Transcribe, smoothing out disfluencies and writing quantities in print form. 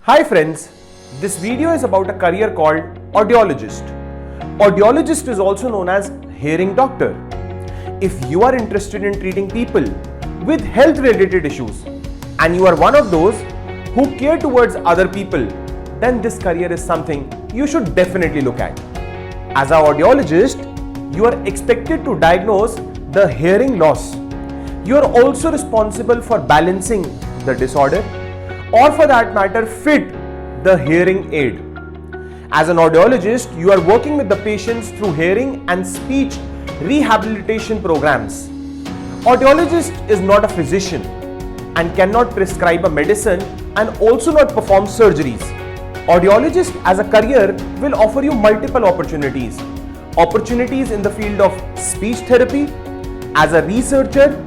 Hi friends, this video is about a career called Audiologist. Audiologist is also known as hearing doctor. If you are interested in treating people with health related issues and you are one of those who care towards other people, then this career is something you should definitely look at. As an audiologist, you are expected to diagnose the hearing loss. You are also responsible for balancing the disorder, or for that matter fit the hearing aid. As an audiologist, you are working with the patients through hearing and speech rehabilitation programs. Audiologist is not a physician and cannot prescribe a medicine and also not perform surgeries. Audiologist as a career will offer you multiple opportunities. Opportunities in the field of speech therapy, as a researcher,